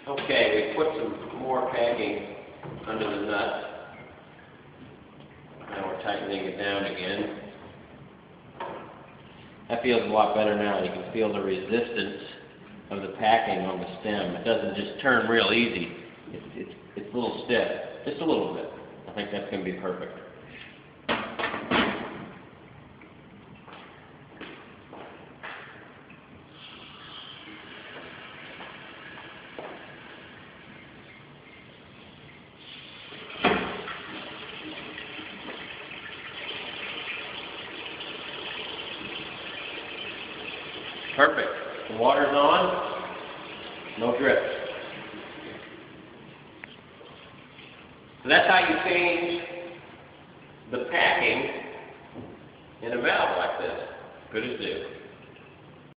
Okay, we put some more packing under the nut. Now we're tightening it down again. That feels a lot better now. You can feel the resistance of the packing on the stem. It doesn't just turn real easy. It's a little stiff, just a little bit. I think that's going to be perfect. Perfect. The water's on, no drip. So that's how you change the packing in a valve like this. Good as new.